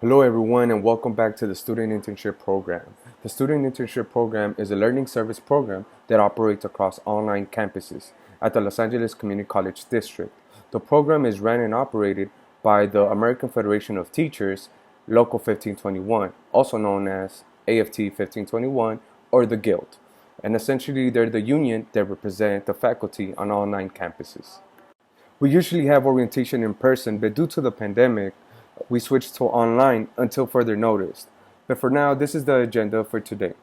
Hello, everyone, and welcome back to the Student Internship Program. The Student Internship Program is a learning service program that operates across online campuses at the Los Angeles Community College District. The program is ran and operated by the American Federation of Teachers, Local 1521, also known as AFT 1521, or the Guild. And essentially, they're the union that represent the faculty on online campuses. We usually have orientation in person, but due to the pandemic, we switched to online until further notice. But for now, this is the agenda for today.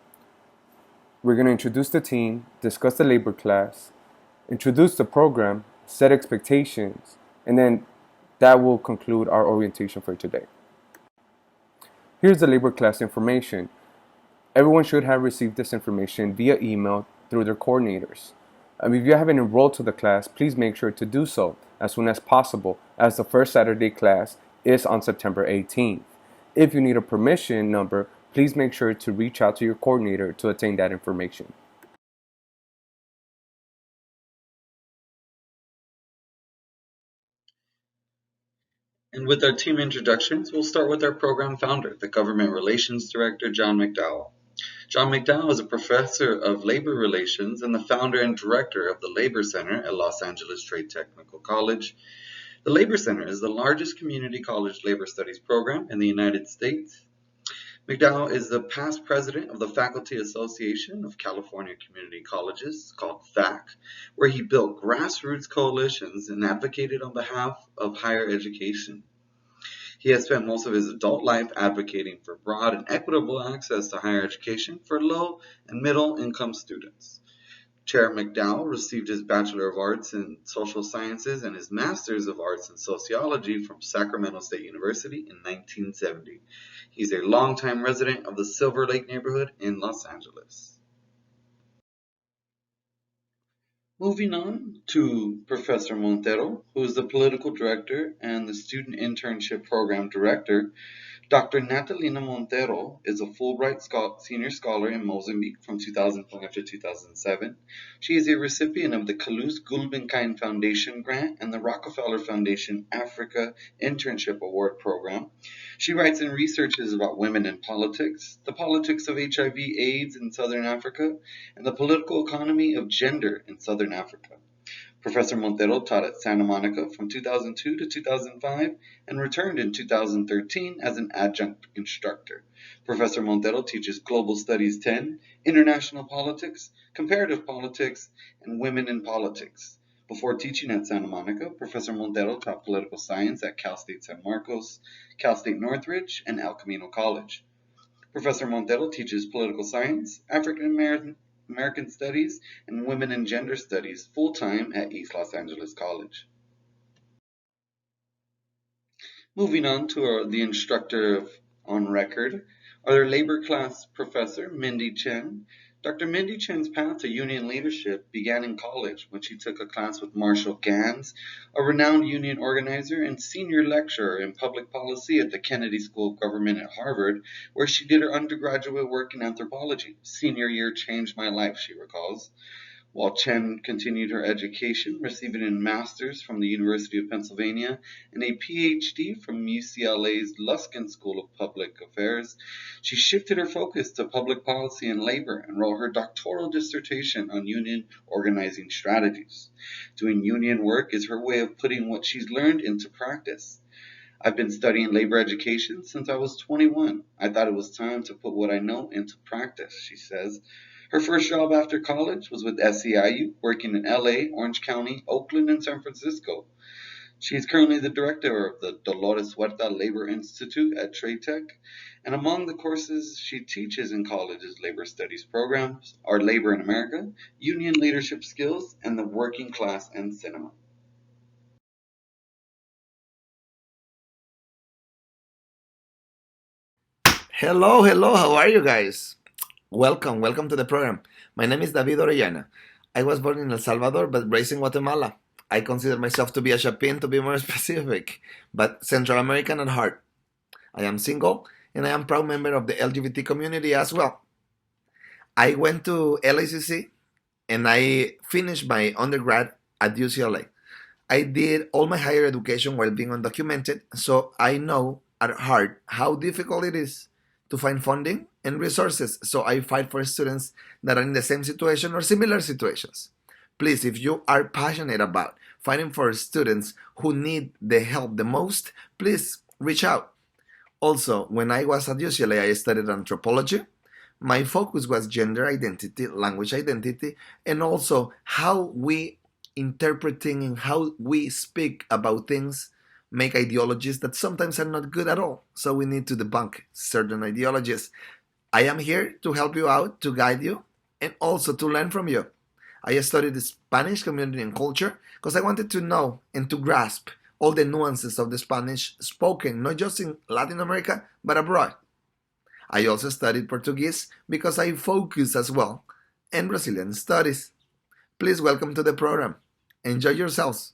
We're going to introduce the team, discuss the labor class, introduce the program, set expectations, and then that will conclude our orientation for today. Here's the labor class information. Everyone should have received this information via email through their coordinators. If you haven't enrolled to the class, please make sure to do so as soon as possible, as the first Saturday class is on September 18th. If you need a permission number, please make sure to reach out to your coordinator to obtain that information. And with our team introductions, we'll start with our program founder, the Government Relations Director, John McDowell. John McDowell is a professor of labor relations and the founder and director of the Labor Center at Los Angeles Trade Technical College. The Labor Center is the largest community college labor studies program in the United States. McDowell is the past president of the Faculty Association of California Community Colleges, called FAC, where he built grassroots coalitions and advocated on behalf of higher education. He has spent most of his adult life advocating for broad and equitable access to higher education for low and middle income students. Chair McDowell received his Bachelor of Arts in Social Sciences and his Master's of Arts in Sociology from Sacramento State University in 1970. He's a longtime resident of the Silver Lake neighborhood in Los Angeles. Moving on to Professor Montero, who is the political director and the student internship program director. Dr. Natalina Montero is a Fulbright Senior Scholar in Mozambique from 2005 to 2007. She is a recipient of the Kalous Gulbenkian Foundation Grant and the Rockefeller Foundation Africa Internship Award Program. She writes and researches about women in politics, the politics of HIV/AIDS in Southern Africa, and the political economy of gender in Southern Africa. Professor Montero taught at Santa Monica from 2002 to 2005 and returned in 2013 as an adjunct instructor. Professor Montero teaches Global Studies 10, International Politics, Comparative Politics, and Women in Politics. Before teaching at Santa Monica, Professor Montero taught political science at Cal State San Marcos, Cal State Northridge, and El Camino College. Professor Montero teaches political science, African American Studies, and Women and Gender Studies full-time at East Los Angeles College. Moving on to the instructor on record, our labor class professor, Mindy Chen. Dr. Mindy Chen's path to union leadership began in college when she took a class with Marshall Ganz, a renowned union organizer and senior lecturer in public policy at the Kennedy School of Government at Harvard, where she did her undergraduate work in anthropology. Senior year changed my life, she recalls. While Chen continued her education, receiving a master's from the University of Pennsylvania and a PhD from UCLA's Luskin School of Public Affairs, she shifted her focus to public policy and labor and wrote her doctoral dissertation on union organizing strategies. Doing union work is her way of putting what she's learned into practice. I've been studying labor education since I was 21. I thought it was time to put what I know into practice, she says. Her first job after college was with SEIU, working in LA, Orange County, Oakland, and San Francisco. She is currently the director of the Dolores Huerta Labor Institute at Trade Tech, and among the courses she teaches in college is labor studies programs, Our Labor in America, union leadership skills, and the working class and cinema. Hello, how are you guys? Welcome to the program. My name is David Orellana. I was born in El Salvador but raised in Guatemala. I consider myself to be a Chapin to be more specific, but Central American at heart. I am single and I am proud member of the LGBT community as well. I went to LACC and I finished my undergrad at UCLA. I did all my higher education while being undocumented, so I know at heart how difficult it is to find funding and resources. So I fight for students that are in the same situation or similar situations. Please, if you are passionate about fighting for students who need the help the most, please reach out. Also, when I was at UCLA, I studied anthropology. My focus was gender identity, language identity, and also how we interpreting and how we speak about things make ideologies that sometimes are not good at all. So we need to debunk certain ideologies. I am here to help you out, to guide you, and also to learn from you. I studied the Spanish community and culture because I wanted to know and to grasp all the nuances of the Spanish spoken, not just in Latin America, but abroad. I also studied Portuguese because I focus as well in Brazilian studies. Please welcome to the program. Enjoy yourselves.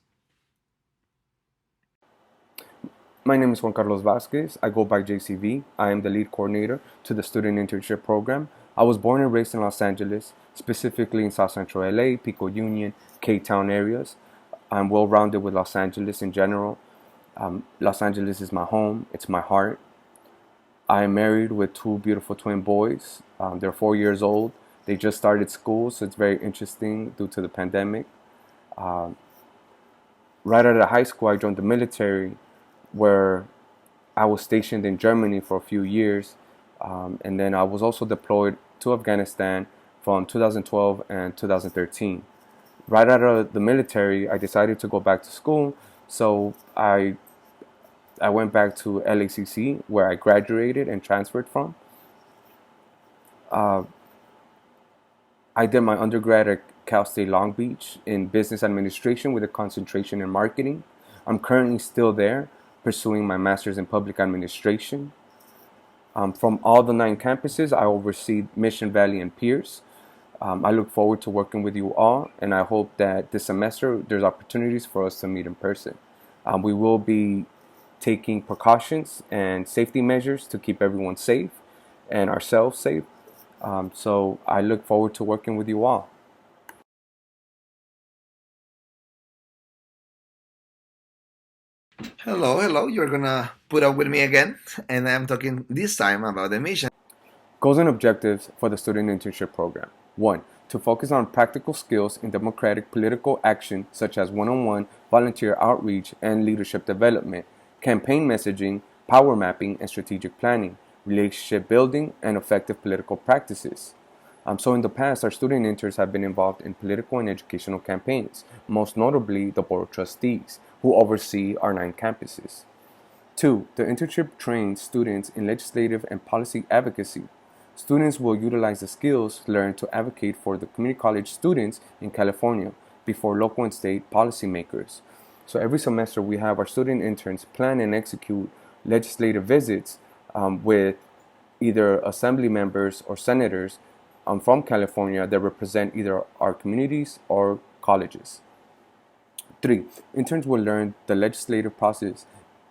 My name is Juan Carlos Vasquez. I go by JCV. I am the lead coordinator to the Student Internship Program. I was born and raised in Los Angeles, specifically in South Central LA, Pico Union, K-Town areas. I'm well-rounded with Los Angeles in general. Los Angeles is my home. It's my heart. I am married with two beautiful twin boys. They're 4 years old. They just started school, so it's very interesting due to the pandemic. Right out of high school, I joined the military, where I was stationed in Germany for a few years. And then I was also deployed to Afghanistan from 2012 and 2013. Right out of the military, I decided to go back to school, so I went back to LACC, where I graduated and transferred from. Uh, I did my undergrad at Cal State Long Beach in business administration with a concentration in marketing. I'm currently still there, pursuing my master's in public administration. From all the 9 campuses, I oversee Mission Valley and Pierce. I look forward to working with you all, and I hope that this semester there's opportunities for us to meet in person. We will be taking precautions and safety measures to keep everyone safe and ourselves safe. So I look forward to working with you all. Hello, hello. You're gonna put up with me again, and I'm talking this time about the mission. Goals and objectives for the Student Internship Program. 1. To focus on practical skills in democratic political action such as one-on-one, volunteer outreach, and leadership development, campaign messaging, power mapping, and strategic planning, relationship building, and effective political practices. So in the past, our student interns have been involved in political and educational campaigns, most notably the Board of Trustees, who oversee our 9 campuses. 2. The internship trains students in legislative and policy advocacy. Students will utilize the skills learned to advocate for the community college students in California before local and state policymakers. So every semester we have our student interns plan and execute legislative visits with either assembly members or senators from California that represent either our communities or colleges. 3. Interns will learn the legislative process,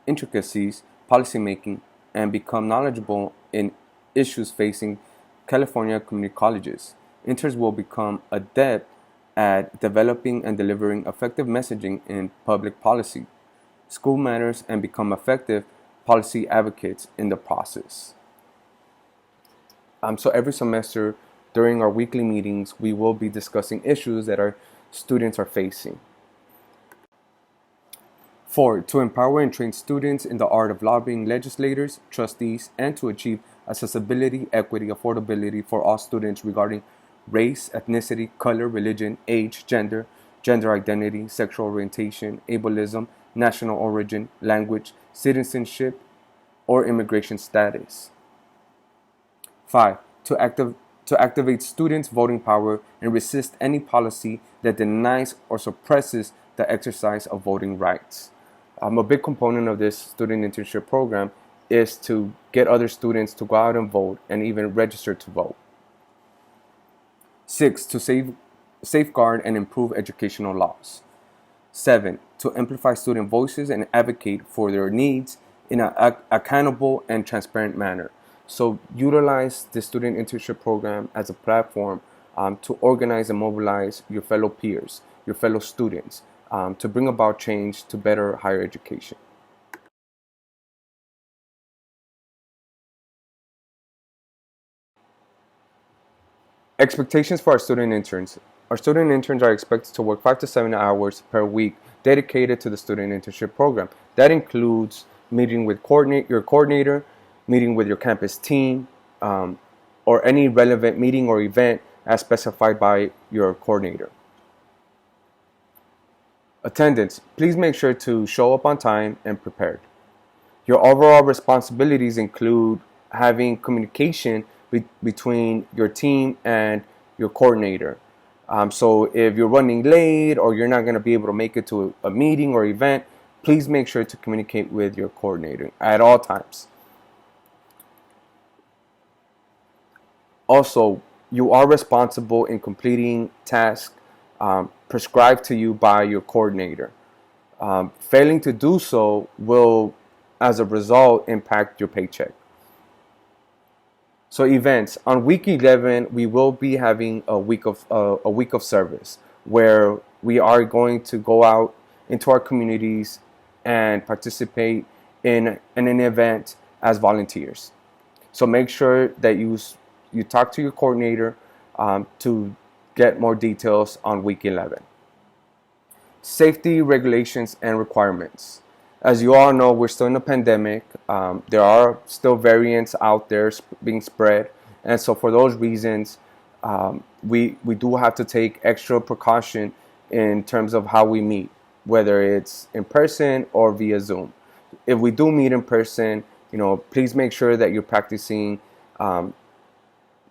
intricacies, policymaking, and become knowledgeable in issues facing California community colleges. Interns will become adept at developing and delivering effective messaging in public policy, school matters, and become effective policy advocates in the process. So every semester during our weekly meetings, we will be discussing issues that our students are facing. 4. To empower and train students in the art of lobbying legislators, trustees, and to achieve accessibility, equity, affordability for all students regarding race, ethnicity, color, religion, age, gender, gender identity, sexual orientation, ableism, national origin, language, citizenship, or immigration status. 5. To activate students' voting power and resist any policy that denies or suppresses the exercise of voting rights. A big component of this student internship program is to get other students to go out and vote and even register to vote. 6. To safeguard and improve educational laws. 7. To amplify student voices and advocate for their needs in an accountable and transparent manner. So utilize the student internship program as a platform to organize and mobilize your fellow peers, your fellow students, to bring about change to better higher education. Expectations for our student interns. Our student interns are expected to work 5 to 7 hours per week dedicated to the student internship program. That includes meeting with your coordinator, meeting with your campus team, or any relevant meeting or event as specified by your coordinator. Attendance. Please make sure to show up on time and prepared. Your overall responsibilities include having communication between your team and your coordinator. So if you're running late or you're not going to be able to make it to a meeting or event, please make sure to communicate with your coordinator at all times. Also, you are responsible in completing tasks prescribed to you by your coordinator. Failing to do so will, as a result, impact your paycheck. So events on week 11, we will be having a week of service where we are going to go out into our communities and participate in an event as volunteers. So make sure that you talk to your coordinator to get more details on week 11. Safety regulations and requirements. As you all know, we're still in a pandemic. There are still variants out there being spread. And so for those reasons, we do have to take extra precaution in terms of how we meet, whether it's in person or via Zoom. If we do meet in person, please make sure that you're practicing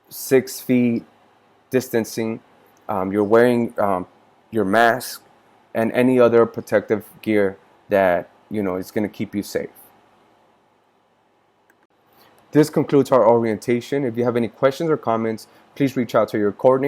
6 feet distancing. You're wearing your mask and any other protective gear that is going to keep you safe. This concludes our orientation. If you have any questions or comments, please reach out to your coordinator.